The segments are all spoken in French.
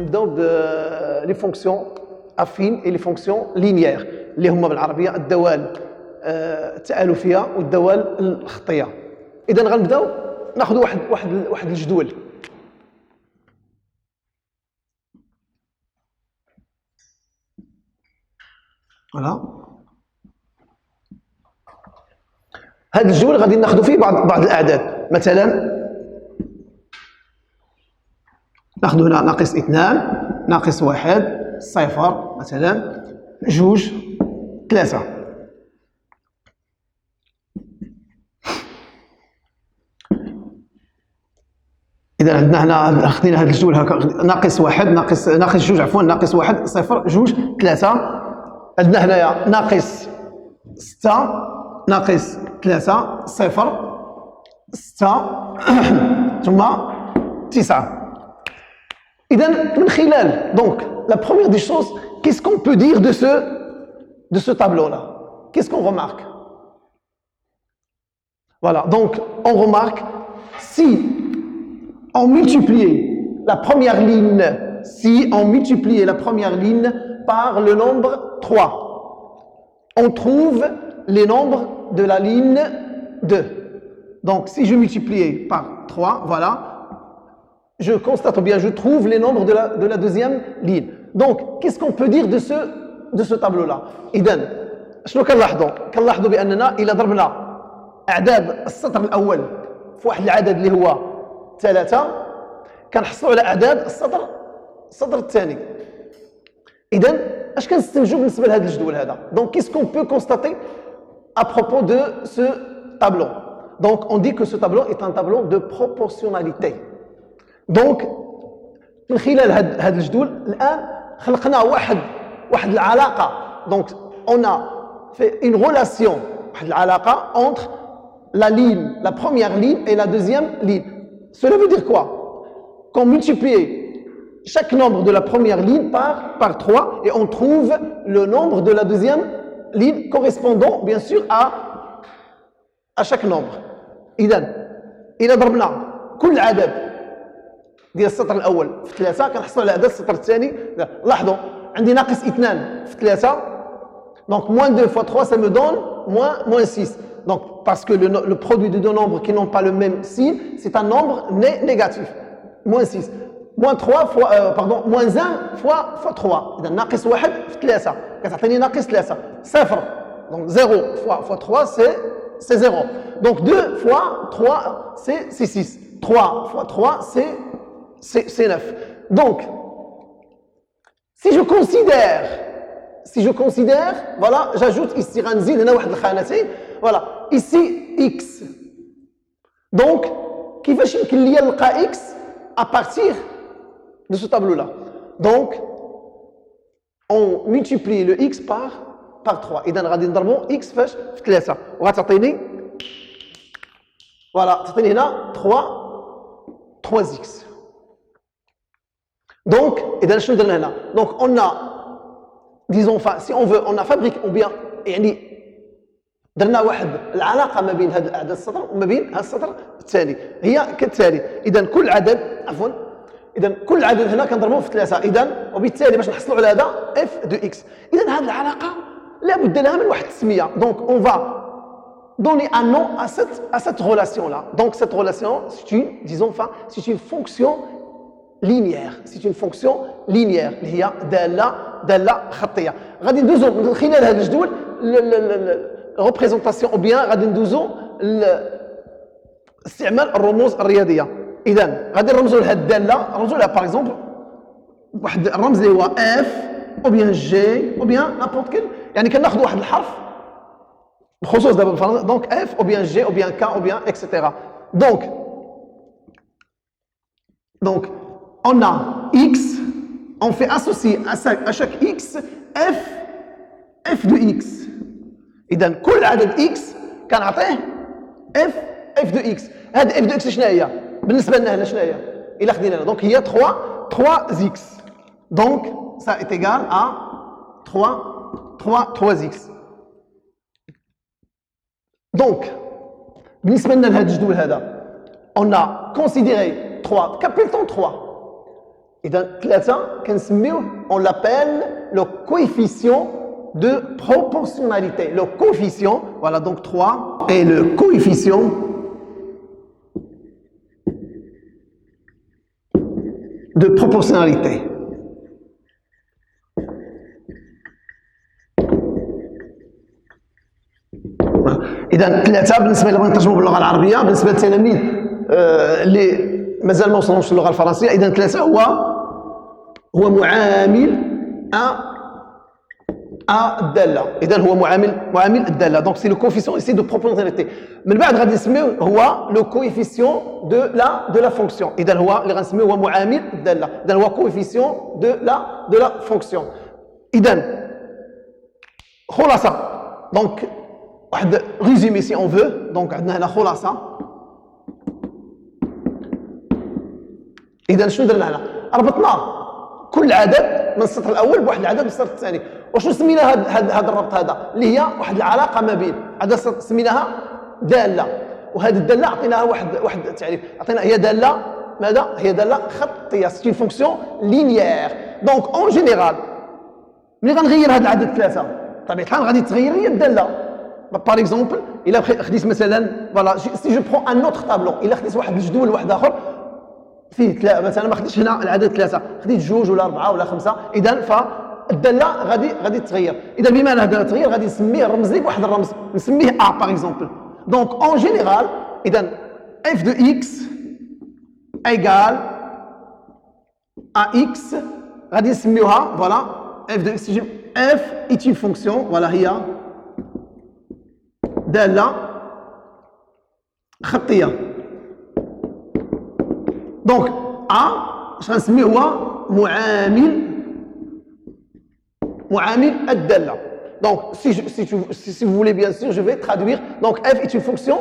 نبداو بلي فونكسيون افين اي لي فونكسيون لينيير اللي هما بالعربيه الدوال التالفيه والدوال الخطيه. اذا غنبداو ناخذ واحد الجدول. فوالا هذا الجدول غادي ناخذ فيه بعض الاعداد. مثلا ناخذ هنا ناقص 2 ناقص 1 صفر مثلا 2 3. اذا عندنا هنا خدينا هذا الجدول هكا ناقص 1 ناقص 2 عفوا ناقص 1 صفر 2 3. عندنا هنايا ناقص 6 ناقص 3 صفر 6 ثم 9. إذن من خلال donc la première des choses, qu'est-ce qu'on peut dire de ce tableau là? Qu'est-ce qu'on remarque? Voilà, donc on remarque si on multipliait la première ligne par le nombre 3, on trouve les nombres de la ligne 2. Donc si je multipliais par 3, voilà, je constate ou bien je trouve les nombres de la deuxième ligne. Donc, qu'est-ce qu'on peut dire de ce tableau-là? إذن شنو كنلاحظوا بأننا إلا ضربنا أعداد السطر الأول في واحد العدد اللي هو 3 كنحصلوا على أعداد السطر الثاني. إذن اش كنستنتجوا بالنسبة لهذا الجدول هذا؟ Donc, qu'est-ce qu'on peut constater à propos de ce tableau? Donc, on dit que ce tableau est un tableau de proportionnalité. دونك من خلال هذا الجدول الان خلقنا واحد العلاقه. دونك on a fait une relation, واحد العلاقه entre la première ligne et la deuxième ligne. Cela veut dire quoi? Qu'on multiplie chaque nombre de la première ligne par 3 et on trouve le nombre de la deuxième ligne correspondant bien sûr à chaque nombre. إذا ضربنا كل عدد ديال السطر الاول في 3 كنحصلوا على عدد السطر الثاني. لاحظوا عندي ناقص 2 في 3 donc moins 2 fois 3 ça me donne moins 6. Donc parce que le produit de deux nombres qui n'ont pas le même signe c'est un nombre négatif. moins 6 moins 3 fois moins 1 fois 3. اذا ناقص 1 في 3 كتعطيني ناقص 3 صفر. donc 0 fois 3 c'est 0. donc 2 fois 3 c'est 6. 3 fois 3 c'est 9. Donc, si je considère, voilà, j'ajoute ici, voilà, ici x. Donc, كيفاش يمكن ليا نلقى x à partir de ce tableau-là? Donc, on multiplie le x par 3. إذا غادي نضربوا x فاش في 3 وغتعطيني voilà, تعطيني هنا 3x. Donc, إذا شنو درنا هنا؟ Donc on a, disons, enfin, si on veut, on a fabriqué ou bien يعني درنا واحد العلاقة ما بين هذا الأعداد السطر وما بين هذا السطر الثاني هي كالتالي. إذا كل عدد هنا كنضربوه في 3. إذا وبالتالي باش نحصلوا على هذا f de x. إذا هذه العلاقة لابد لها من واحد التسمية. Donc on va donner un nom à cette relation-là. Donc cette relation, c'est une fonction linéaire. C'est une fonction linéaire اللي هي دالة خطية. غادي ندوزو من خلال هذا الجدول الريبريزونطاسيون او بيان غادي ندوزو استعمال الرموز الرياضية. إذا غادي نرمزوا لهذه الدالة، نرمزوا لها باغ اكزومبل واحد الرمز اللي هو اف او بيان جي او بيان نابورت كيل، يعني كناخذوا واحد الحرف بخصوص دابا بالفرنسي دونك اف او بيان جي او بيان كا او بيان اكسيتيرا. Donc on a x, on fait associer à chaque x f de x. إذا كل عدد x كنعطيه f de x. هاد f de x شنو هي؟ بالنسبة لنا هنا شنو هي؟ إلا خدينا دونك هي 3x. Donc ça est égal à 3x. Donc بالنسبة لنا لهاد الجدول هذا on a considéré 3. Qu'appelle-t-on 3? إذا 3 كنسميوه on l'appelle le coefficient de proportionnalité. Le coefficient, voilà donc 3, est le coefficient de proportionnalité. إذا 3 بالنسبة اللي بغينا نترجموا باللغة العربية بالنسبة للتلاميذ اللي مازال ما وصلوش للغة الفرنسية، إذا 3 هو معامل الدالة. إذا هو معامل الدالة. Donc c'est le coefficient ici de proportionnalité. من بعد غادي نسميوه هو le coefficient de la fonction. إذا هو اللي غنسميوه هو معامل الدالة. إذا هو coefficient de la fonction. إذا خلاصة. Donc واحد résumé si on veut. Donc عندنا هنا خلاصة. إذا شنو درنا هنا؟ ربطنا كل عدد من السطر الأول بواحد العدد من السطر الثاني. وشنو سمينا هذا الربط هذا؟ اللي هي واحد العلاقة ما بين هذا سميناها دالة. وهذه الدالة عطيناها واحد التعريف. عطينا هي دالة ماذا؟ هي دالة خطية. سي اون فونكسيون لينيير. دونك اون جينيرال ملي غنغير هذا العدد 3 بطبيعة الحال غادي تغير هي الدالة. باغ اكزومبل الا خديت مثلا فوالا سي جو برون ان اوتر طابلو، الا خديت واحد الجدول واحد اخر فيه مثلا ما خديتش هنا العدد 3 خديت 2 ولا 4 ولا 5، اذا فالداله غادي تغير. اذا بما ان هذا تغير غادي نسميه الرمز لي بواحد الرمز نسميه ا باغ اكزومبل. دونك اون جينيرال اذا اف دو اكس ايغال ا اكس غادي نسميوها فوالا اف دو اكس. اف ايت اون فونكسيون فوالا هي داله خطيه. دونك ا اش غنسميه هو معامل الدالة. Donc si vous voulez bien sûr je vais traduire. Donc f est une fonction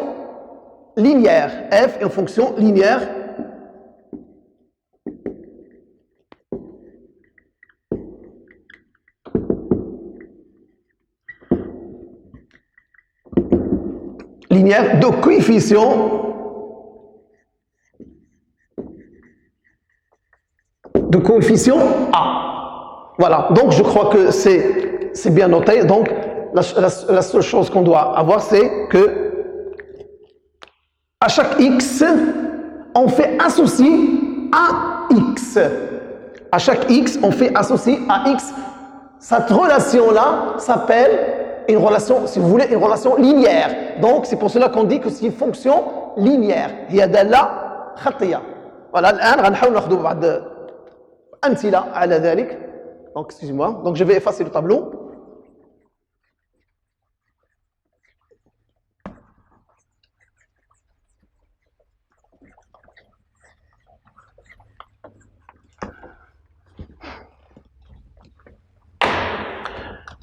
linéaire. F est une fonction linéaire de coefficient A. Voilà, donc je crois que c'est bien noté. Donc la seule chose qu'on doit avoir, c'est que à chaque x, on fait associer à x. À chaque x, on fait associer à x. Cette relation-là s'appelle une relation, si vous voulez, une relation linéaire. Donc c'est pour cela qu'on dit que c'est une fonction linéaire. هي دالة خطية. Voilà, الآن غنحاول ناخذوا بعض أمثلة على ذلك. Donc, excusez-moi. Donc, je vais effacer le tableau.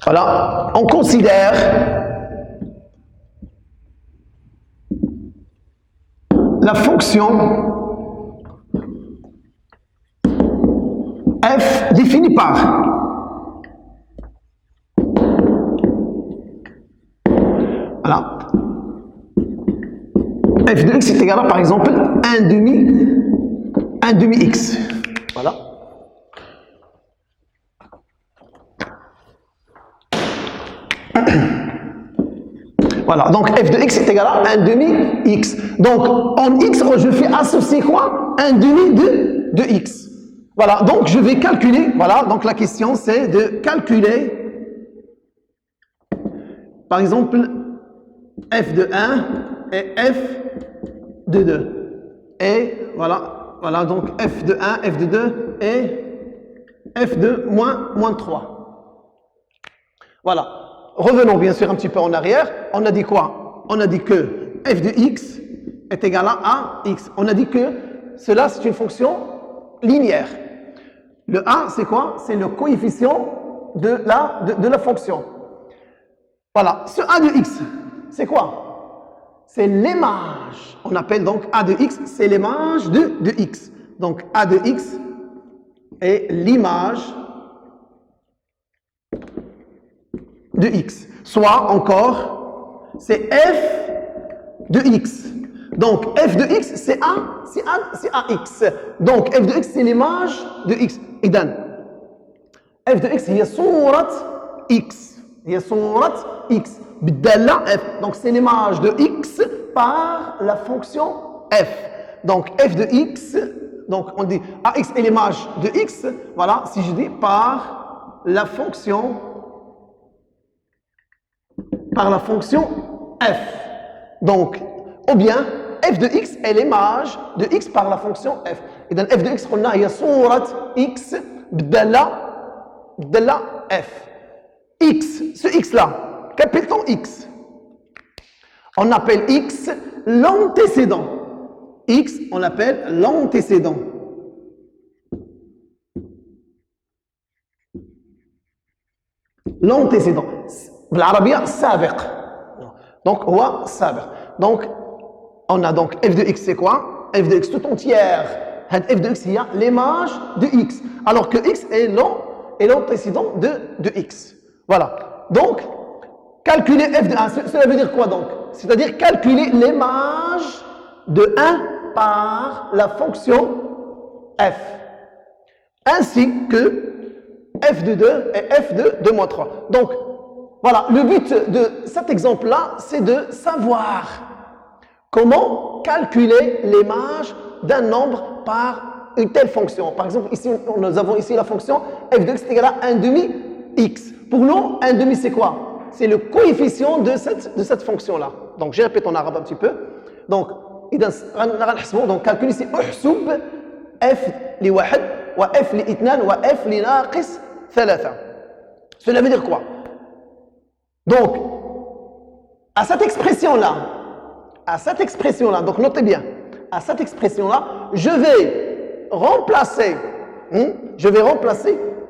Voilà. On considère la fonction f définie par voilà f de x est égal à par exemple 1 demi x. Voilà. Voilà, donc f de x est égal à 1 demi x. Donc en x, je fais associer quoi? 1 demi de x. Voilà, donc je vais calculer, voilà, donc la question c'est de calculer, par exemple, f de 1 et f de 2. Et voilà, donc f de 1, f de 2 et f de moins 3. Voilà, revenons bien sûr un petit peu en arrière. On a dit quoi? On a dit que f de x est égal à x. On a dit que cela c'est une fonction linéaire. Le a, c'est quoi? C'est le coefficient de la fonction. Voilà, ce a de x, c'est quoi? C'est l'image. On appelle donc a de x, c'est l'image de x. Donc a de x est l'image de x. Soit encore, c'est f de x. Donc, f de x, c'est ax. Donc, f de x, c'est l'image de x. إذن f de x هي صورة x. هي صورة x. بالدالة f. Donc, c'est l'image de x par la fonction f. Donc, f de x, donc on dit ax est l'image de x. Voilà, si je dis par la fonction f. Donc, ou bien f de x est l'image de x par la fonction f. Et dans f de x, on a هي صورة x بالدالة f. X, ce x là, qu'appelle-t-on x? On appelle x l'antécédent. X, on l'appelle l'antécédent. L'antécédent. بالعربية السابق. Donc, هو السابق. Donc, on a donc f de x, c'est quoi? F de x tout entière. F de x, il y a l'image de x. Alors que x est l'antécédent de x. Voilà. Donc, calculer f de 1, cela veut dire quoi donc? C'est-à-dire calculer l'image de 1 par la fonction f. Ainsi que f de 2 et f de 2 moins 3. Donc, voilà, le but de cet exemple-là, c'est de savoir comment calculer l'image d'un nombre par une telle fonction. Par exemple, ici, nous avons ici la fonction f de x est égal à 1 demi x. Pour nous, 1 demi, c'est quoi? C'est le coefficient de cette fonction-là. Donc, je répète en arabe un petit peu. Donc, donc calculer ici احسب f لواحد و f لاثنان و f لناقص ثلاثة. Cela veut dire quoi? Donc, à cette expression-là, donc notez bien, à cette expression-là, je vais remplacer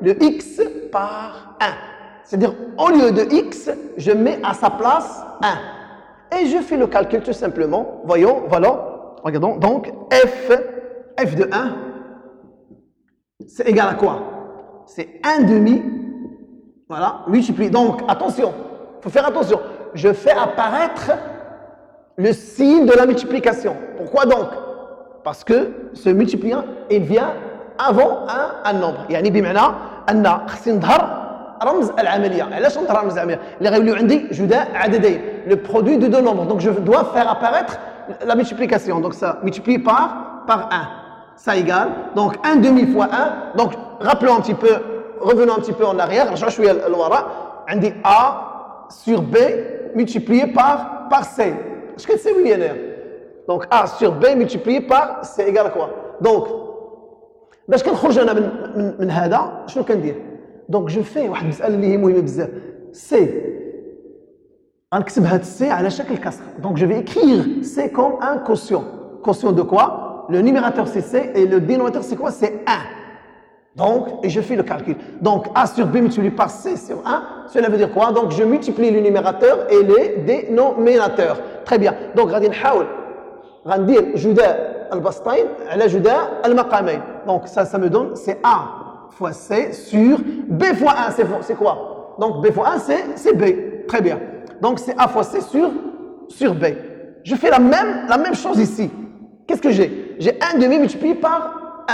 le x par 1. C'est-à-dire, au lieu de x, je mets à sa place 1. Et je fais le calcul tout simplement. Voyons, voilà, regardons. Donc, f de 1, c'est égal à quoi? C'est 1 demi, voilà, multiplié. Donc, attention, il faut faire attention. Je fais apparaître le signe de la multiplication. Pourquoi donc? Parce que ce multipliant, il vient avant un nombre. يعني بمعنى أن خصني نظهر رمز العملية. علاش نظهر رمز العملية؟ اللي غيوليو عندي جداء عددين. Le produit de deux nombres. Donc je dois faire apparaître la multiplication. Donc ça multiplie par 1. Ça égale. Donc 1 demi fois 1. Donc revenons un petit peu en arrière. رجعوا شوية للوراء. عندي A sur B multiplié par C. Est-ce que c'est oui ou non? Donc A sur B multiplié par C égale à quoi? Donc, باش كنخرج انا من هذا شنو كندير؟ دونك جو في واحد المساله اللي هي مهمه بزاف. سي غنكتب هاد سي على شكل كسر. دونك جو في écrire C comme un quotient. Quotient de quoi? Le numérateur c'est C et le dénominateur c'est quoi? C'est 1. Donc, et je fais le calcul. Donc, A sur B multiplié par C sur 1, cela veut dire quoi? Donc, je multiplie le numérateur et les dénominateurs. Très bien. Donc, غادي نحاول غندير جداء البسطين على جداء المقامين. Donc, ça me donne, c'est A fois C sur B fois 1. C'est quoi? Donc, B fois 1, c'est B. Très bien. Donc, c'est A fois C sur B. Je fais la même chose ici. Qu'est-ce que j'ai? J'ai 1 demi multiplié par 1.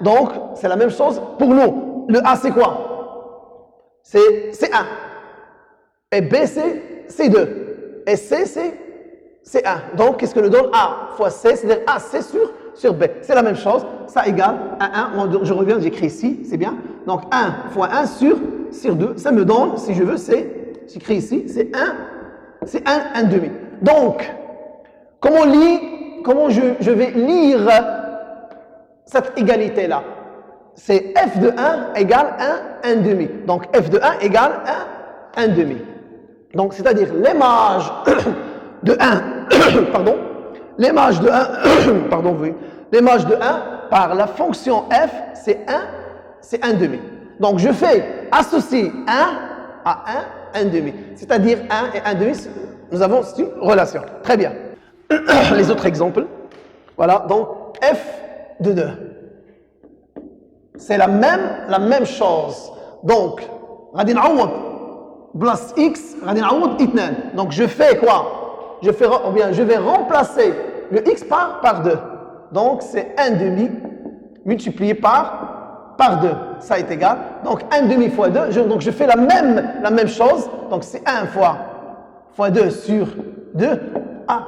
Donc, c'est la même chose pour nous. Le A, c'est quoi? C'est 1. Et B, c'est 2. Et C, c'est 1. Donc, qu'est-ce que nous donne A fois C? C'est-à-dire A, C sur B. C'est la même chose. Ça égale à 1. Je reviens, j'écris ici. C'est bien. Donc, 1 fois 1 sur 2. Ça me donne, si je veux, j'écris ici, c'est 1 demi. Donc, comment je vais lire cette égalité-là? C'est f de 1 égale 1 demi. Donc, f de 1 égale 1 demi. Donc, c'est-à-dire l'image de 1, pardon, l'image de 1, pardon, oui, l'image de 1 par la fonction f, c'est 1 demi. Donc, je fais associer 1 à 1 demi. C'est-à-dire 1 et 1 demi, nous avons une relation. Très bien. Les autres exemples. Voilà, donc f de 2. C'est la même chose. Donc, غادي نعوض plus x, غادي نعوض 2. Donc, je fais quoi? Je vais remplacer le x par 2. Donc, c'est 1 demi multiplié par 2. Ça est égal. Donc, 1 demi fois 2. Donc, je fais la même chose. Donc, c'est 1 fois 2 sur 2. Ah,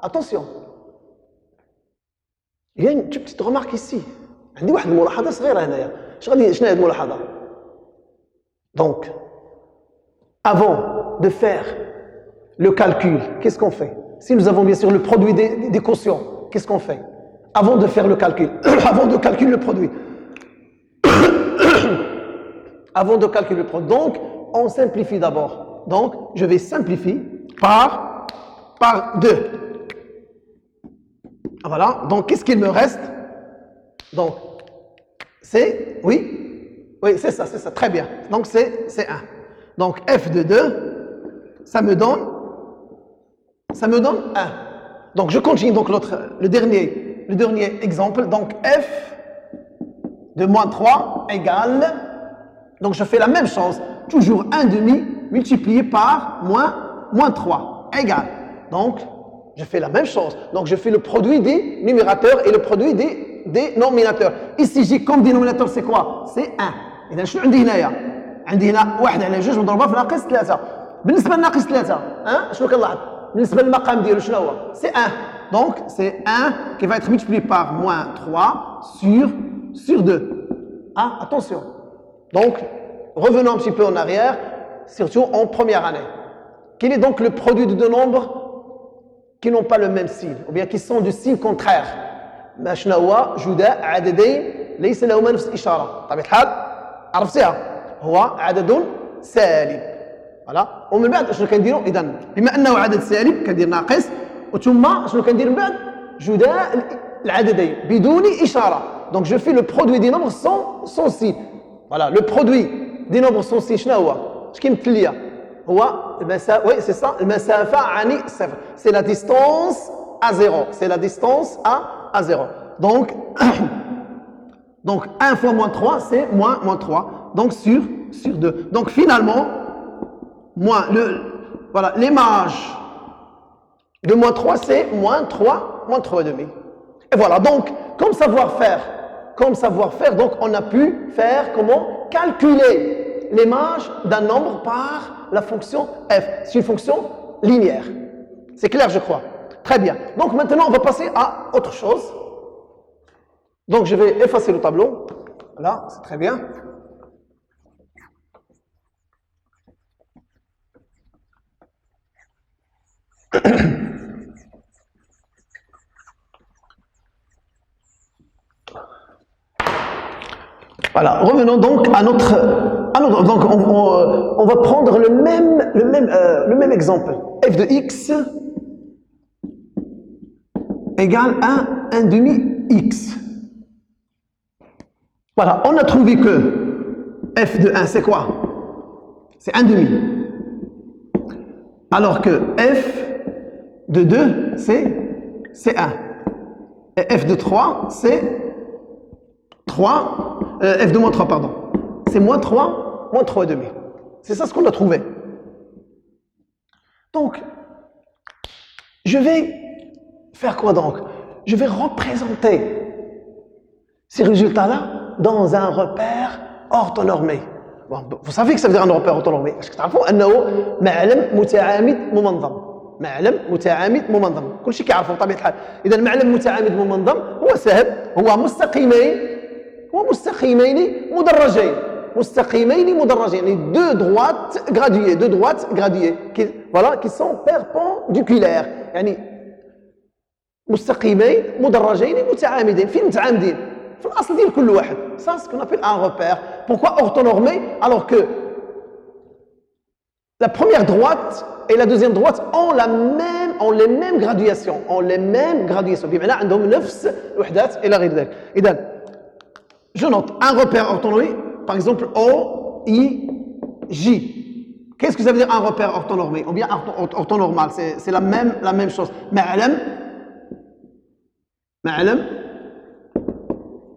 attention. Il y a une petite remarque ici. عندي واحد الملاحظة صغيرة هنايا. شنو هذه الملاحظة؟ Donc, avant de faire le calcul, qu'est-ce qu'on fait? Si nous avons bien sûr le produit des quotients, qu'est-ce qu'on fait? Avant de faire le calcul, avant de calculer le produit. Avant de calculer le produit. Donc, on simplifie d'abord. Donc, je vais simplifier par 2. Voilà. Donc, qu'est-ce qu'il me reste? Donc, c'est, oui, c'est ça, très bien. Donc, c'est 1. Donc, f de 2, ça me donne 1. Donc, je continue. Donc, le dernier exemple. Donc, f de moins 3 égale, donc je fais la même chose, toujours 1 demi multiplié par moins 3 égale. Donc, je fais la même chose. Donc, je fais le produit des numérateurs et le produit des nominateurs. Ici, j'ai comme dénominateur, c'est quoi? C'est 1. إذا شنو عندي هنايا؟ عندي هنا 1 على 2 مضروبة في ناقص 3. بالنسبة لناقص 3 شنو كنلاحظ؟ بالنسبة للمقام ديالو شنو هو؟ C'est 1. Donc, c'est 1 qui va être multiplié par moins 3 sur 2. Ah, attention. Donc, revenons un petit peu en arrière, surtout en première année. Quel est donc le produit de deux nombres qui n'ont pas le même signe, ou bien qui sont du signe contraire? ما شنو هو جداء عددين ليس لهما نفس الإشارة. بطبيعة الحال عرفتيها، هو عدد سالب. فوالا. ومن بعد شنو كنديروا؟ إذا بما أنه عدد سالب كندير ناقص، وثم شنو كندير من بعد؟ جداء العددين بدون إشارة. Donc je fais le produit des nombres sans signe. Voilà, le produit des nombres sans signe شنو هو؟ اش كيمثل ليا؟ هو المسافة، oui c'est ça، المسافة عن صفر. C'est la distance à 0. C'est la distance à 0. Donc 1 fois moins 3, c'est moins 3. Donc sur 2. Donc finalement, voilà, l'image de moins 3, c'est moins 3 demi. Et voilà, donc comme savoir-faire, donc on a pu faire comment calculer l'image d'un nombre par la fonction f. C'est une fonction linéaire. C'est clair, je crois. Très bien. Donc maintenant, on va passer à autre chose. Donc je vais effacer le tableau. Voilà, c'est très bien. Voilà, revenons donc à notre donc on va prendre le même exemple. F de x égale 1 demi x. Voilà, on a trouvé que f de 1 c'est quoi? C'est 1 demi. Alors que f de 2 c'est 1. Et f de 3 c'est 3. F de moins 3, pardon. C'est moins 3 demi. C'est ça ce qu'on a trouvé. Donc, je vais faire quoi donc? Je vais représenter ces résultats-là dans un repère orthonormé. Bon, vous savez que ça veut dire un repère orthonormé. Est-ce que تعرفوا أنه معلم متعامد ممنظم؟ معلم متعامد ممنظم. كل شيء كيعرفوا بطبيعة الحال. إذا المعلم متعامد ممنظم هو سهل، هو مستقيمين مدرجين. يعني deux droites graduées qui sont perpendiculaires. يعني مستقيمين مدرجين متعامدين. فين متعامدين؟ في الأصل ديال كل واحد. Ça c'est ce qu'on appelle un repère. Pourquoi orthonormé? Alors que la première droite et la deuxième droite ont les mêmes graduations. بمعنى عندهم نفس الوحدات إلى غير ذلك. إذا je note un repère orthonormé, par exemple O, I, J. Qu'est-ce que ça veut dire un repère orthonormé? Ou bien orthonormal, c'est la même chose. معلم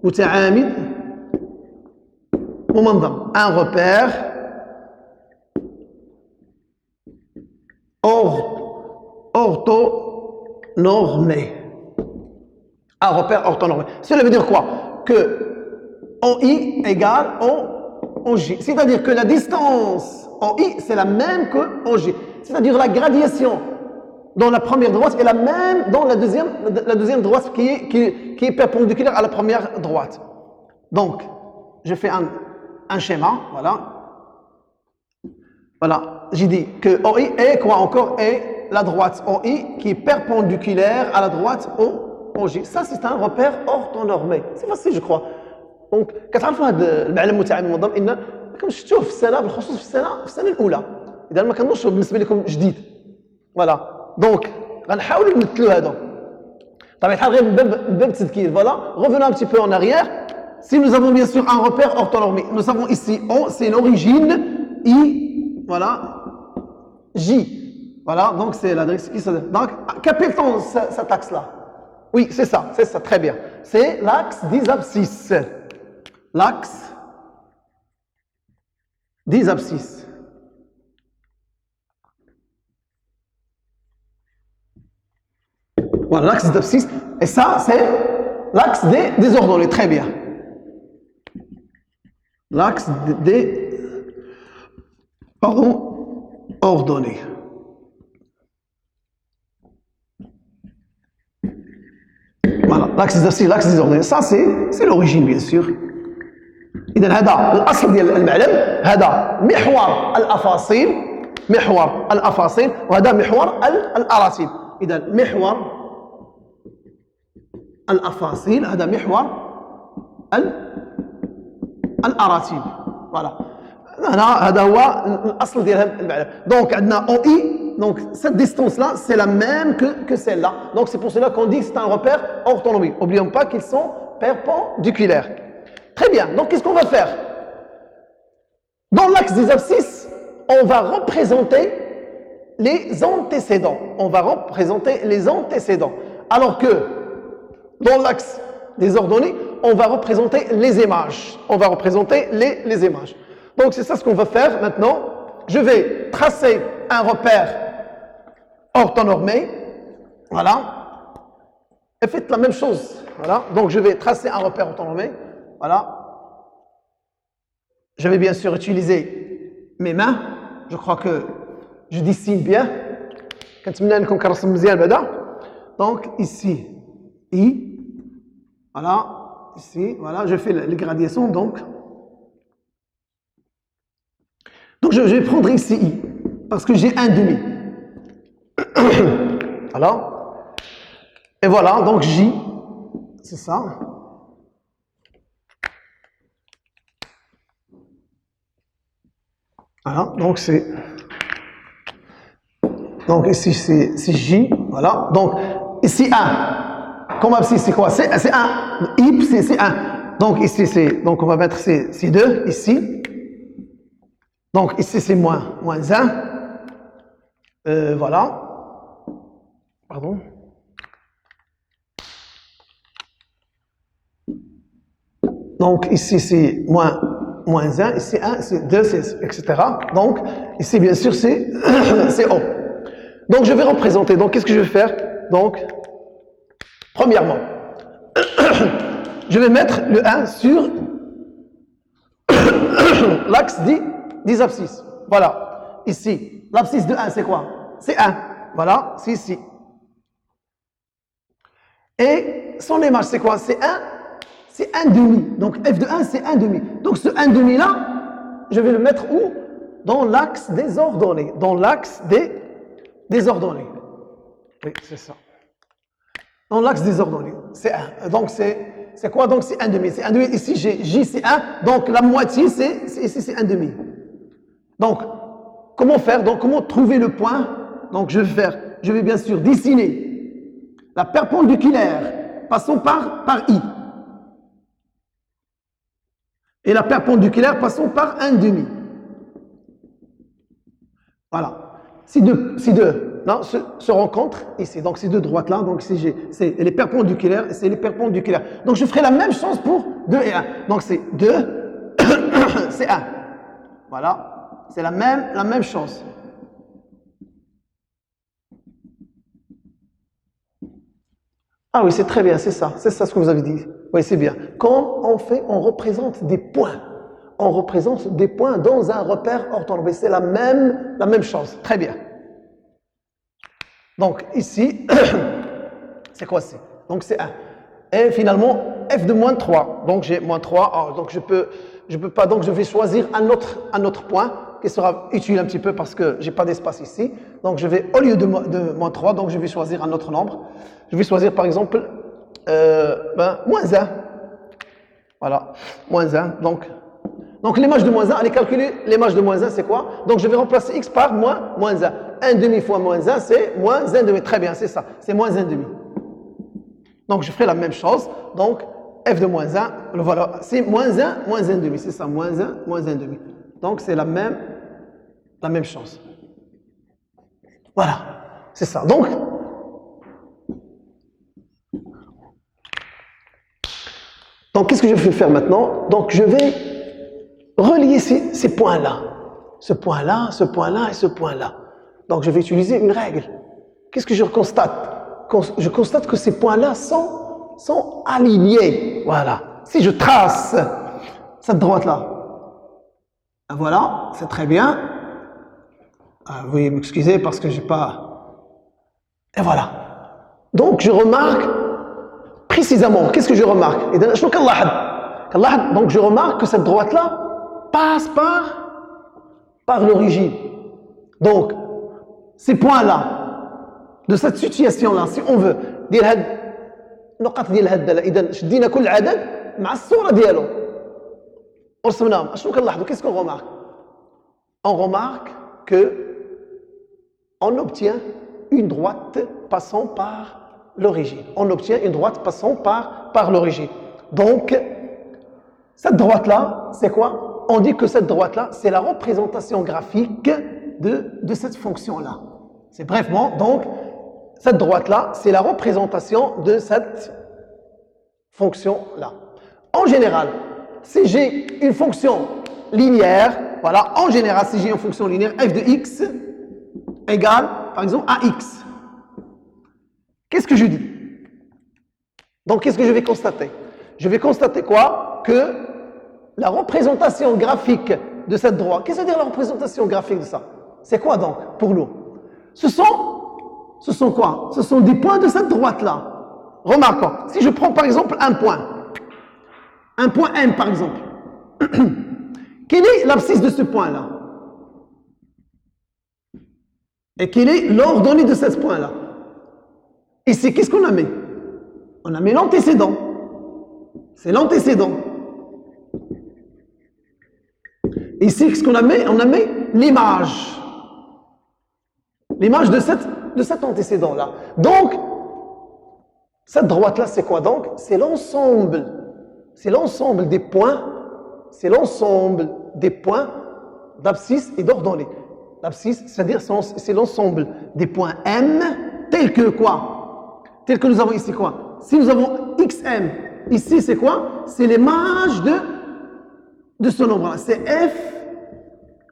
متعامد ممنظم. Un repère orthonormé. Un repère orthonormé. Cela veut dire quoi? Que OI égale OJ. C'est-à-dire que la distance OI, c'est la même que OJ. C'est-à-dire la gradation dans la première droite est la même dans la deuxième droite qui est perpendiculaire à la première droite. Donc, je fais un schéma, voilà. Voilà, j'ai dit que OI est quoi encore? Est la droite OI qui est perpendiculaire à la droite OJ. Ça, c'est un repère orthonormé. C'est facile, je crois. دونك كتعرفوا هذا المعلم تاع المنظم ان ما كنشفتوه في السنه بالخصوص في السنه الاولى اذا ما كنوش بالنسبه لكم جديد فوالا دونك غنحاولوا نمثلوا هذا بطبيعه الحال غير من باب التذكير فوالا revenons un petit peu en arrière si nous avons bien sûr un repère orthonormé nous avons ici O c'est l'origine I voilà J voilà donc c'est l'adresse qui se donc qu'appelle-t-on cet axe là oui c'est ça très bien c'est l'axe des abscisses. L'axe des abscisses. Voilà, l'axe des abscisses. Et ça, c'est l'axe des ordonnées. Très bien. L'axe des ordonnées. Voilà, l'axe des abscisses, l'axe des ordonnées. Ça, c'est l'origine, bien sûr. إذا هذا الأصل ديال المعلم هذا محور الأفاصيل وهذا محور الأراتيب إذا محور الأفاصيل هذا محور الأراتيب فوالا هذا هو الأصل ديال المعلم دونك عندنا OI donc cette distance là c'est la même que celle-là donc c'est pour cela qu'on dit que c'est un repère orthonormé n'oublions pas qu'ils sont perpendiculaires. Très bien, donc qu'est-ce qu'on va faire? Dans l'axe des abscisses, on va représenter les antécédents. Alors que dans l'axe des ordonnées, on va représenter les images. Les images. Donc c'est ça ce qu'on va faire maintenant. Je vais tracer un repère orthonormé. Voilà. Et faites la même chose. Voilà. Donc je vais tracer un repère orthonormé. Voilà. Je vais bien sûr utiliser mes mains. Je crois que je dessine bien. Donc ici, I. Voilà. Ici, voilà. Je fais les gradations donc. Donc je vais prendre ici I. Parce que j'ai un demi. Voilà. Et voilà. Donc J. C'est ça. Voilà, donc c'est. Donc ici c'est J, voilà. Donc ici 1. Comme abscisse, c'est quoi? C'est 1. I, c'est 1. Donc ici c'est. Donc on va mettre c'est 2 ici. Donc ici c'est moins 1. Voilà. Pardon. Donc ici c'est moins 1, ici 1, c'est 2, etc. Donc, ici, bien sûr, c'est O. Donc, je vais représenter. Donc, qu'est-ce que je vais faire? Donc, premièrement, je vais mettre le 1 sur l'axe des abscisses. Voilà. Ici, l'abscisse de 1, c'est quoi? C'est 1. Voilà, c'est ici. Et son image, c'est quoi? C'est 1. C'est 1 demi. Donc f de 1, c'est 1 demi. Donc ce 1 demi là, je vais le mettre où? Dans l'axe des ordonnées. Dans l'axe des ordonnées. Oui, c'est ça. Dans l'axe des ordonnées. C'est 1. Donc c'est quoi? Donc c'est 1 demi. C'est 1 demi. Ici, J, c'est 1. Donc la moitié, ici, c'est 1 demi. Donc, comment faire? Donc, comment trouver le point? Donc, je vais bien sûr dessiner la perpendiculaire. Passons par I. Et la perpendiculaire, passons par 1 demi. Voilà. Ces deux non, se rencontrent ici. Donc ces deux droites-là, donc c'est les perpendiculaires et c'est les perpendiculaires. Donc je ferai la même chose pour 2 et 1. Donc c'est 2, c'est 1. Voilà. C'est la même chose. Ah oui, c'est très bien, c'est ça ce que vous avez dit. Oui, c'est bien. Quand on représente des points. On représente des points dans un repère orthonormé. C'est la même chose. Très bien. Donc ici, c'est quoi c'est? Donc c'est 1. Et finalement, f de moins 3. Donc j'ai moins 3. Alors, donc je peux pas, donc je vais choisir un autre point qui sera utile un petit peu parce que j'ai pas d'espace ici. Donc je vais, au lieu de moins 3, donc je vais choisir un autre nombre. Je vais choisir par exemple moins 1. Voilà, moins 1. Donc l'image de moins 1, allez calculer l'image de moins 1, c'est quoi? Donc je vais remplacer x par moins 1. 1 demi fois moins 1, c'est moins 1 demi. Très bien, c'est ça, c'est moins 1 demi. Donc je ferai la même chose. Donc f de moins 1, voilà, c'est moins 1 demi. C'est ça, moins 1 demi. Donc c'est la même chose. Voilà, c'est ça. Donc qu'est-ce que je vais faire maintenant? Donc je vais relier ces points-là. Ce point-là, ce point-là et ce point-là. Donc je vais utiliser une règle. Qu'est-ce que je constate? Je constate que ces points-là sont alignés. Voilà. Si je trace cette droite-là, voilà, c'est très bien. Veuillez m'excuser parce que j'ai pas... Et voilà. Donc je remarque précisément, qu'est-ce que je remarque? Donc je remarque que cette droite-là passe par l'origine. Donc, ces points-là, de cette situation-là, si on veut, النقط ديال هاد الداله اذا شدينا كل عدد مع الصوره ديالو ورسمناهم اشنو كنلاحظوا qu'est-ce qu'on remarque? On remarque que on obtient une droite passant par l'origine. On obtient une droite passant par l'origine. Donc cette droite-là, c'est quoi? On dit que cette droite-là, c'est la représentation graphique de cette fonction-là. C'est brièvement, donc cette droite-là, c'est la représentation de cette fonction-là. En général, si j'ai une fonction linéaire, voilà, en général, si j'ai une fonction linéaire, f de x égale, par exemple, ax. Qu'est-ce que je dis? Donc, qu'est-ce que je vais constater? Je vais constater quoi? Que la représentation graphique de cette droite, qu'est-ce que ça veut dire la représentation graphique de ça? C'est quoi donc, pour nous? Ce sont quoi? Ce sont des points de cette droite-là. Remarquons, si je prends par exemple un point M par exemple, quelle est l'abscisse de ce point-là? Et quelle est l'ordonnée de ce point-là? Ici, qu'est-ce qu'on a mis? On a mis l'antécédent. C'est l'antécédent. Ici, qu'est-ce qu'on a mis? On a mis l'image. L'image de cet antécédent-là. Donc, cette droite-là, c'est quoi donc? C'est l'ensemble. C'est l'ensemble des points. C'est l'ensemble des points d'abscisse et d'ordonnée. L'abscisse, c'est-à-dire c'est l'ensemble des points M tels que quoi? Tels que nous avons ici quoi? Si nous avons XM, ici c'est quoi? C'est l'image de ce nombre-là. C'est F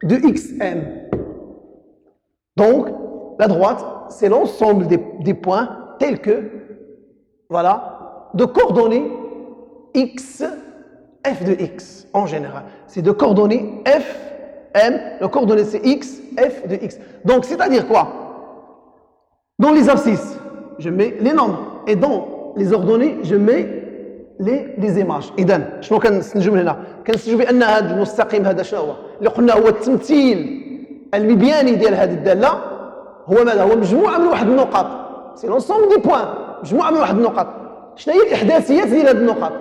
de XM. Donc, la droite, c'est l'ensemble des points tels que, voilà, de coordonnées X, F de X en général. C'est de coordonnées F, M, le coordonnée c'est X, F de X. Donc, c'est-à-dire quoi? Dans les abscisses, je mets les nombres. Et dans les ordonnées, je mets les images. إذن شنو كنستنتجوا من هنا؟ كنستنتجوا بأن هذا المستقيم هذا شنو هو؟ اللي قلنا هو التمثيل المبياني ديال هذه الدالة هو ماذا؟ هو مجموعة من واحد النقاط. سي لونسومبل دي بوان، مجموعة من واحد النقاط. شنو هي الإحداثيات ديال هذه النقاط؟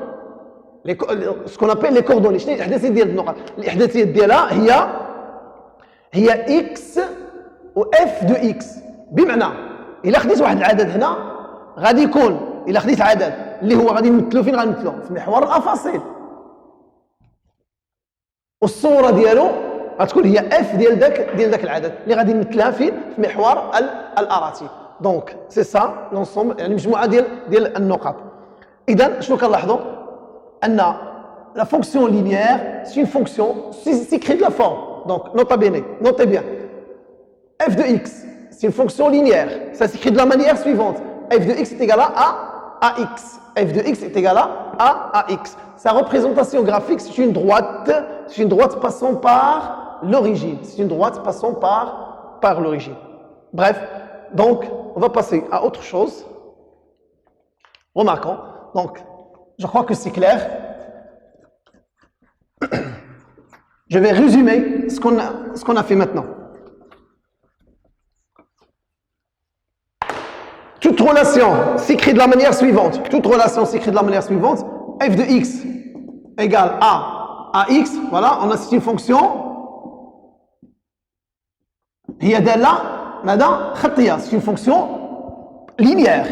سكون ابيل لي كوردوني. شنو هي الإحداثيات ديال النقاط؟ الإحداثيات ديالها هي إكس و إف دو إكس. بمعنى إلا خديت واحد العدد هنا غادي يكون، إلا خديت عدد اللي هو غادي نمثلو فين غنمثلو؟ في محور الأفاصيل. والصورة ديالو غتكون هي اف ديال داك العدد اللي غادي نمثلها فين؟ في محور الاراتي. دونك سي سا لونسومبل، يعني مجموعه ديال النقط. اذا شنو كنلاحظوا؟ ان لا فونكسيون لينيير سي اون فونكسيون سيكري دو لا فورم. دونك notez bien f de x c'est une fonction linéaire, ça s'écrit de la manière suivante: f de x est égal à à x. f de x est égal à x. Sa représentation graphique, c'est une droite passant par l'origine. C'est une droite passant par l'origine. Bref, donc, on va passer à autre chose. Remarquons. Donc, je crois que c'est clair. Je vais résumer ce qu'on a fait maintenant. Toute relation s'écrit de la manière suivante. Toute relation s'écrit de la manière suivante. F de x égale à x. Voilà, on a une fonction. هي دالة ماذا؟ خطية. C'est une fonction linéaire.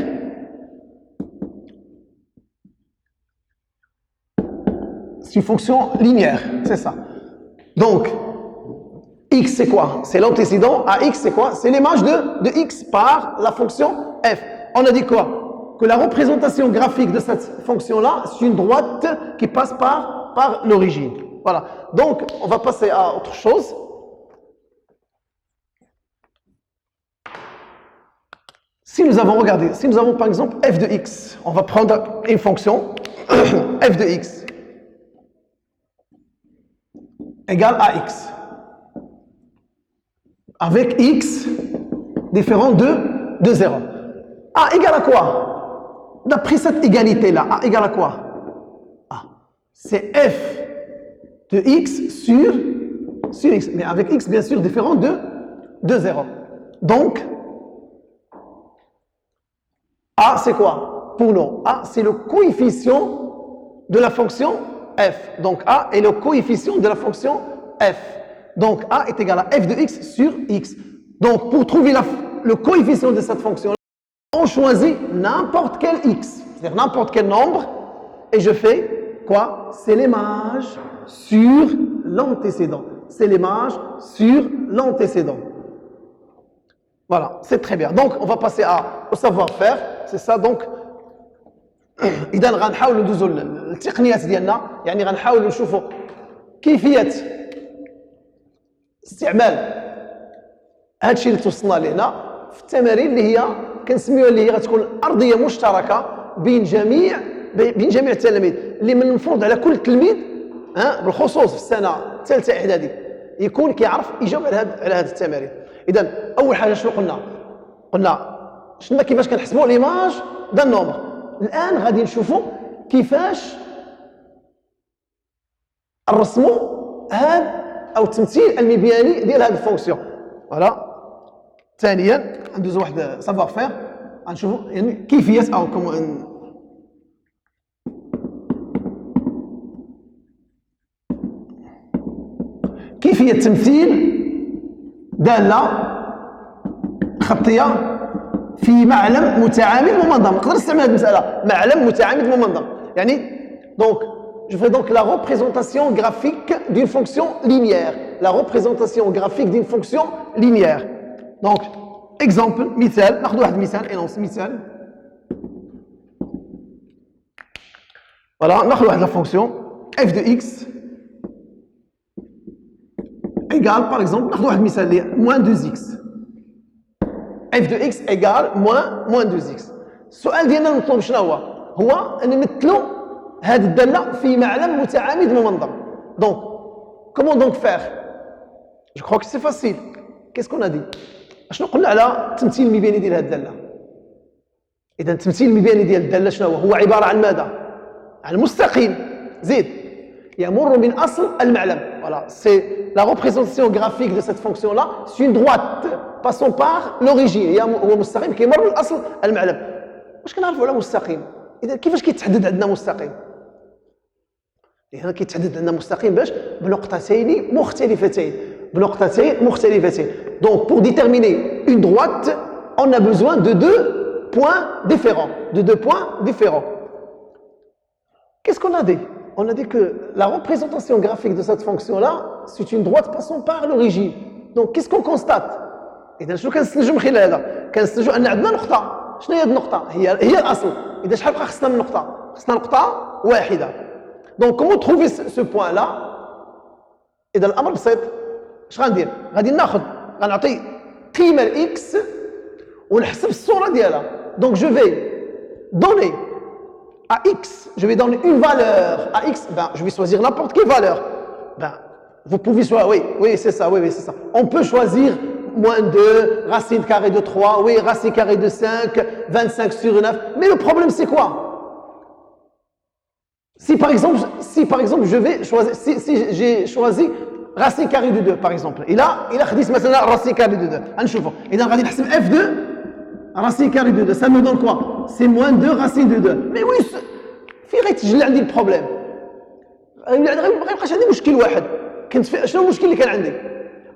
C'est une fonction linéaire, c'est ça. Donc, x c'est quoi? C'est l'antécédent. À x c'est quoi? C'est l'image de x par la fonction f. On a dit quoi? Que la représentation graphique de cette fonction-là, c'est une droite qui passe par l'origine. Voilà. Donc, on va passer à autre chose. Si nous avons, regardé, si nous avons par exemple f de x, on va prendre une fonction f de x égale à x. Avec x différent de 0. A égale à quoi? D'après cette égalité-là, A égale à quoi? C'est f de x sur x, mais avec x bien sûr différent de 0. Donc, A c'est quoi? Pour nous, A c'est le coefficient de la fonction f. Donc A est le coefficient de la fonction f. Donc A est égal à f de x sur x. Donc pour trouver le coefficient de cette fonction, on choisit n'importe quel x, c'est-à-dire n'importe quel nombre, et je fais quoi? C'est l'image sur l'antécédent. C'est l'image sur l'antécédent. Voilà, c'est très bien. Donc on va passer au savoir-faire. C'est ça donc. إذا غنحاولوا ندوزوا التقنيات ديالنا، يعني غنحاولوا نشوفوا كيفية استعمال هذا الشيء اللي توصلنا ليه هنا في التمارين اللي هي كنسميوها اللي هي غتكون أرضية مشتركة بين جميع التلاميذ، اللي من المفروض على كل تلميذ بالخصوص في السنة الثالثة إعدادي يكون كيعرف يجاوب على هذه التمارين. إذا أول حاجة شنو قلنا كيفاش كنحسبوا ليماج ديال النومبر. الآن غادي نشوفوا كيفاش نرسموا هذا أو التمثيل المبياني ديال هذه الفونكسيون. فوالا. ثانيا ندوزو واحد سافوار فير غنشوفوا يعني كيفية أو كيفية تمثيل دالة خطية في معلم متعامد ممنظم. نقدر نستعمل هذه المسألة معلم متعامد ممنظم. يعني donc je fais donc la représentation graphique d'une fonction linéaire. La représentation graphique d'une fonction linéaire. Donc exemple مثال ناخذ واحد مثال énonce مثال. Voilà, ناخذ واحد la fonction f de x égale par exemple ناخذ واحد المثال اللي moins 2x. f de x égale moins 2x. السؤال ديالنا المطلوب شنو هو ان نمثلوا هذه الداله في معلم متعامد ممنظم. Donc comment donc faire? Je crois que c'est facile. Qu'est-ce qu'on a dit? شنو قلنا على التمثيل المبياني ديال هذه الداله؟ اذا التمثيل المبياني ديال الداله شنو هو عباره عن ماذا؟ عن مستقيم زيد يمر من اصل المعلم. Voilà, c'est la représentation graphique de cette fonction là, c'est une droite passant par l'origine. هو مستقيم كيمر من اصل المعلم. واش كنعرفوا على مستقيم؟ اذا كيفاش كيتحدد عندنا مستقيم؟ لأن كيتحدد عندنا مستقيم باش بنقطتين مختلفتين. Donc pour déterminer une droite, on a besoin de deux points différents. Qu'est-ce qu'on a dit? On a dit que la représentation graphique de cette fonction-là, c'est une droite passant par l'origine. Donc qu'est-ce qu'on constate? إذا شنو كنستنتجوا من خلال هذا؟ كنستنتجوا أن عندنا نقطة. شنو هي هذه النقطة؟ هي الأصل. إذا شحال بقى خصنا من نقطة؟ خصنا نقطة واحدة. Donc comment trouver ce point-là? إذا الأمر بسيط. اش غندير؟ غادي غنعطي قيمة ل x ونحسب الصورة ديالها. Donc je vais donner à x, je vais donner une valeur à x, ben, je vais choisir n'importe quelle valeur. Ben, vous pouvez choisir, oui, c'est ça, oui, c'est ça. On peut choisir moins 2, racine carrée de 3, oui, racine carrée de 5, 25 sur 9. Mais le problème, c'est quoi? Si par exemple, je vais choisir, si j'ai choisi racine carrée de 2, par exemple, il a خديت مثلا racine carrée de 2. هنشوفوا. إذا غادي نحسب f2 racine carrée de 2, ça me donne quoi? C'est moins 2 racine de 2. Mais oui, في غير تجلي عندي البروبليم. غير ما يبقاش عندي مشكل واحد. شنو المشكل اللي كان عندي؟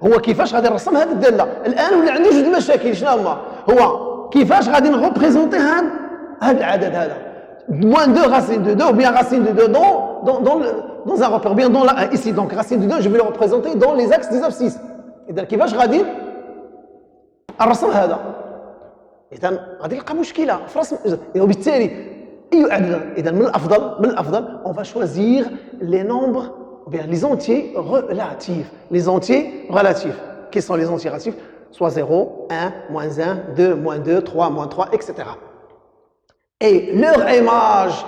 هو كيفاش غادي نرسم هذه الداله. الان ولا عندي جوج المشاكل. شنو هما؟ هو كيفاش غادي نغوبريزونتي هذا العدد هذا. moins 2 racine de 2 ou bien racine de 2 dans un repère, bien dans la, ici. Donc racine de 2, je vais le représenter dans les axes des abscisses. إذا كيفاش غادي نرسم هذا؟ إذا غادي نلقى مشكلة في رسم، وبالتالي أي عدد. إذا من الأفضل on va choisir les nombres ou bien les entiers relatifs. Les entiers relatifs. Quels sont les entiers relatifs? Soit 0, 1, moins 1, 2, moins 2, 3, moins 3, etc. Et leur image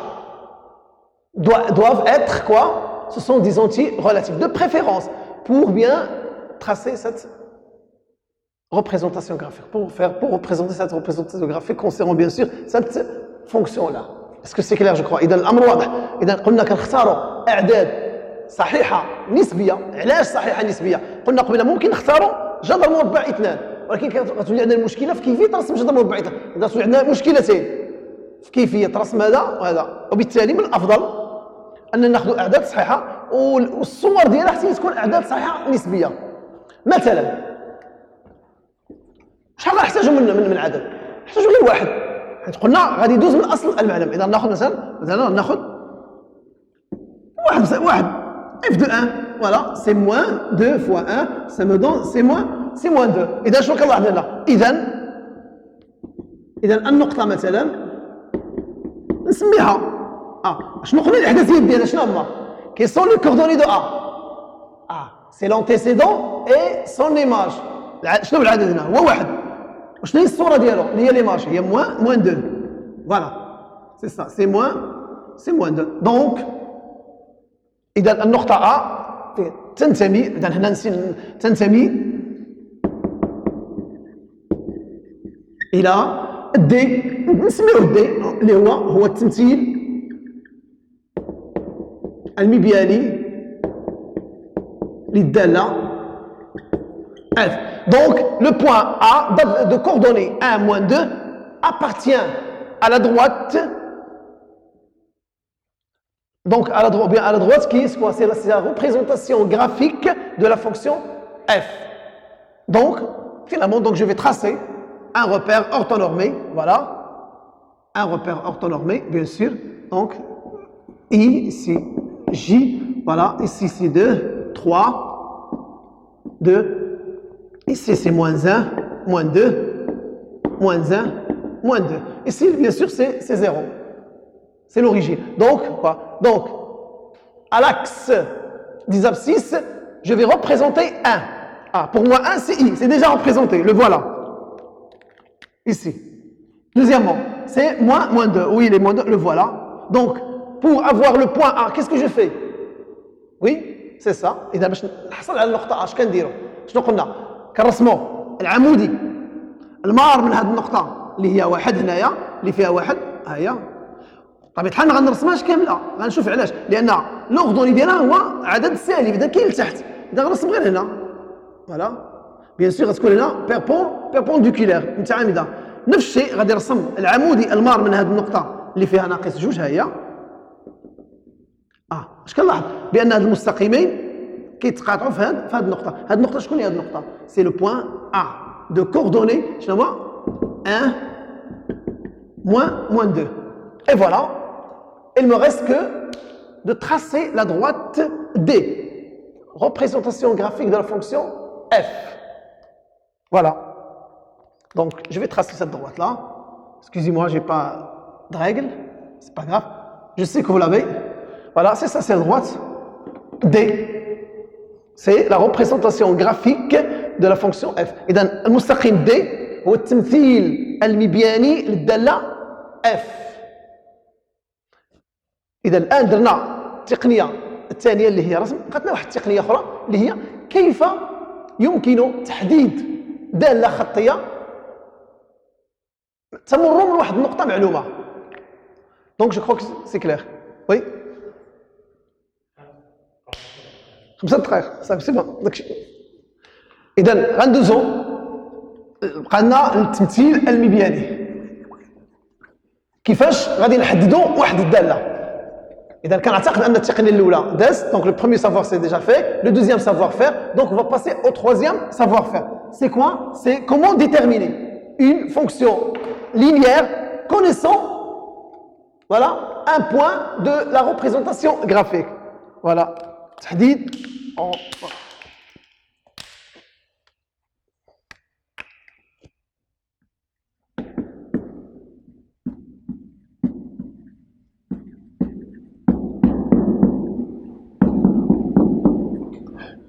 doivent être quoi? Ce sont des entiers relatifs, de préférence, pour bien tracer cette représentation graphique, pour représenter cette représentation graphique concernant bien sûr cette fonction-là. Est-ce que c'est clair, je crois? إذا الأمر واضح. إذا قلنا كنختاروا أعداد صحيحة نسبية. علاش صحيحة نسبية؟ قلنا قبل ممكن نختاروا جذر مربع 2، ولكن كتولي عندنا المشكلة في كيفية رسم جذر مربع 2. إذا تولي عندنا مشكلتين في كيفية رسم هذا وهذا، وبالتالي من الأفضل أن ناخذ أعداد صحيحة والصور ديالها حتى تكون أعداد صحيحة نسبية. مثلا شحال غنحتاجوا من عدد؟ نحتاجوا غير واحد. حيت قلنا غادي يدوز من أصل المعلم. إذا ناخذ مثلا ناخذ واحد f de 1. Voilà, c'est moins 2 fois 1, ça me donne, c'est moins 2. إذا شنو كنلاحظ هنا؟ إذا النقطة مثلا نسميها شنو قلنا الإحداثيات ديالها شنو هما؟ Quels sont les coordonnées de A? C'est l'antécédent et son image. شنو العدد هنا؟ هو واحد. وشنو هي الصورة ديالو؟ اللي هي ليماج، هي moins 2. Voilà, c'est ça, c'est moins 2. Donc إذا النقطة A تنتمي، إذا هنا تنتمي إلى الدي، نسميوه الدي اللي هو التمثيل المبياني للدالة F. Donc le point A de coordonnées 1, moins 2 appartient à la droite. Donc à la droite qui est quoi? C'est la représentation graphique de la fonction f. Donc finalement je vais tracer un repère orthonormé, voilà, un repère orthonormé bien sûr. Donc I ici J, voilà, ici c'est 2, 3, 2, ici c'est moins 1, moins 2, moins 1, moins 2. Ici bien sûr c'est 0. C'est l'origine. Donc, quoi? Donc, à l'axe des abscisses, je vais représenter 1. Pour moi, 1, c'est I. C'est déjà représenté. Le voilà. Ici. Deuxièmement, c'est moins 2. Oui, les moins 2, le voilà. Donc, pour avoir le point A, qu'est-ce que je fais? Oui, c'est ça. إذا باش نحصل على النقطة A، اش كنديروا؟ شنو قلنا؟ كنرسموا العمودي المار من هذه النقطة اللي هي واحد هنايا، اللي فيها واحد، ها هي. طبيعة الحال ما غنرسمهاش كامله، غنشوف علاش، لان لوردوني ديالها هو عدد سالب، اذا كاين لتحت، اذا غنرسم غير هنا فوالا بيان سور غتكون هنا بيربونديكولير متعامده. نفس الشيء غادي نرسم العمودي المار من هذه النقطه اللي فيها ناقص جوج، ها هي. اش كنلاحظ؟ بان هاد المستقيمين كيتقاطعوا في هذه النقطه. هذه النقطه شكون هي هذه النقطه؟ سي لو بوين ا دو كوردوني شنو هو 1 moins 2. Et voilà, il me reste que de tracer la droite D, représentation graphique de la fonction f. Voilà. Donc, je vais tracer cette droite-là. Excusez-moi, j'ai pas de règle, c'est pas grave. Je sais que vous l'avez. Voilà, c'est ça, c'est la droite D. C'est la représentation graphique de la fonction f. إذا المستقيم D هو التمثيل المبياني للدالة f. إذا الآن درنا التقنية الثانية اللي هي رسم، بقاتنا واحد التقنية أخرى اللي هي كيف يمكن تحديد دالة خطية تمر من واحد النقطة معلومة. دونك جو كخوا سي كلير. وي 5 دقائق صافي سي بون داكشي. إذا غندوزو بقى لنا التمثيل المبياني. كيفاش غادي نحددوا واحد الدالة؟ إذا كنعتقد أن التقنية الأولى دازت، دونك لو بروميير سافوار سي ديجا في، لو دوزيام سافوار فير، دونك on va passer au troisième savoir faire. C'est quoi? C'est comment déterminer une fonction linéaire connaissant, voilà, un point de la représentation graphique. Voilà, تحديد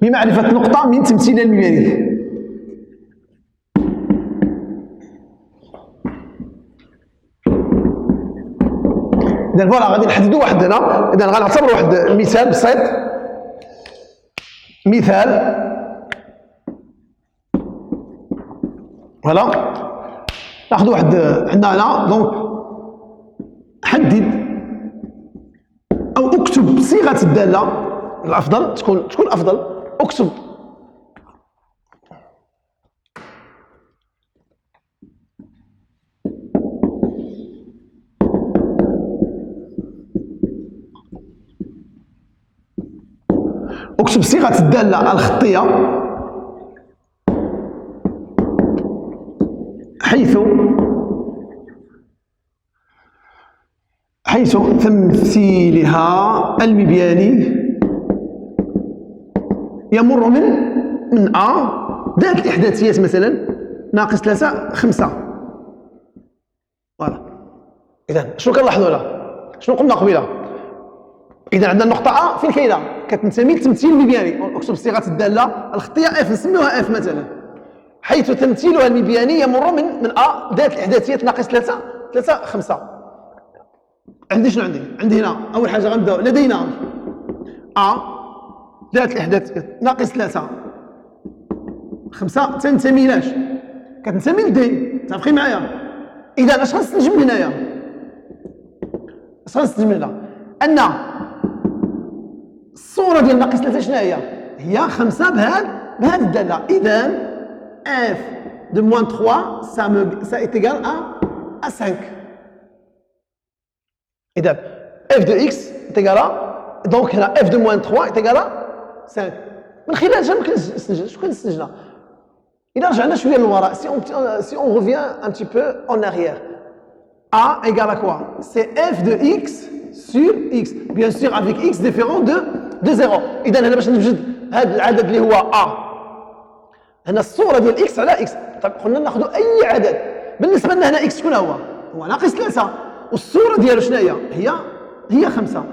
بمعرفة نقطة من تمثيل المبياني. إذا فوالا غادي نحددوا واحد هنا. إذا غنعتبر واحد المثال بسيط. مثال فوالا ناخذ واحد عندنا هنا. دونك حدد أو اكتب صيغة الدالة. الأفضل تكون أفضل. اكتب صيغة الدالة الخطية حيث تمثيلها المبياني يمر من A ذات الإحداثيات مثلا ناقص 3 5. فوالا. إذا شنو كنلاحظوا هنا؟ شنو قلنا قبيله؟ إذا عندنا النقطة A فين كاينة؟ كتنتمي للتمثيل المبياني. اكتب صيغة الدالة الخطية F، نسميوها F مثلا، حيث تمثيلها المبياني يمر من A ذات الإحداثيات ناقص 3 5. عندي شنو عندي هنا أول حاجة غنبداو لدينا A ذات الإحداثيات ناقص 3 5 تنتمي لاش؟ كتنتمي لدي. متفقين معايا؟ إذا اش غنستنتج من هنايا؟ أن الصورة ديال ناقص 3 شنو هي 5 بهذه الدالة. إذا f de moins 3 ça est égal à 5. إذا f de x est égal à، donc هنا f de moins 3 est égal à 5. من خلال شنو كنستنتجنا؟ إذا رجعنا شوية للوراء، si on revient un petit peu en arrière، a égale à quoi? C'est f de x sur x. Bien sûr avec x différent de 0. إذا هنا باش نوجد هذا العدد اللي هو a، هنا الصورة ديال x على x. طيب قلنا ناخذ أي عدد بالنسبة لنا هنا x شكون هو ناقص 3، والصورة ديالو شنو هي 5.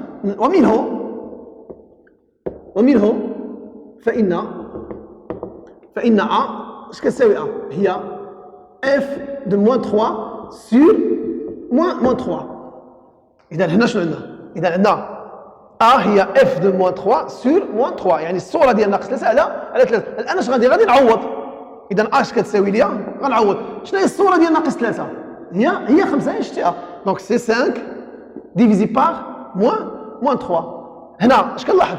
ومنه فإن a اش كتساوي a؟ هي f de moins 3 sur moins 3. إذا هنا شنو عندنا؟ إذا عندنا a هي f de moins 3 sur moins 3، يعني الصورة ديال ناقص 3 على 3. الآن اش غادي نعوض؟ إذا اش كتساوي ليا غنعوض شنو هي الصورة ديال ناقص 3؟ هي 5. هي شتيها، دونك سي 5 ديفيزي بار moins 3. هنا اش كنلاحظ؟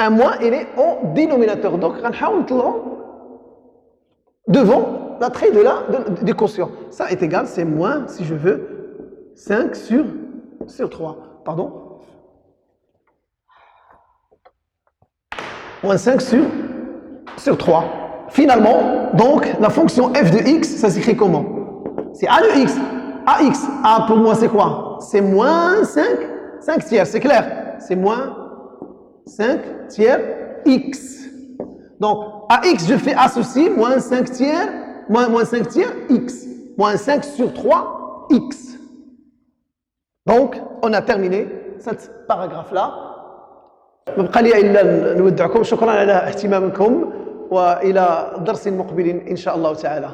un moins il est au dénominateur، donc غنحاول نطلعو devant la trait du quotient. Ça est égal, c'est moins, si je veux, 5 sur 3. Pardon. Moins 5 sur 3. Finalement, donc, la fonction f de x, ça s'écrit comment? C'est a de x. ax. A pour moi, c'est quoi? C'est moins 5 tiers, c'est clair. C'est moins 5 tiers x. Donc, ax, je fais associer moins 5 tiers, moins 5 tiers x. Moins 5 sur 3 x. Donc, on a terminé ce paragraphe-là. مبقى لي إلا نودعكم. شكرا على اهتمامكم، وإلى درس مقبل إن شاء الله تعالى.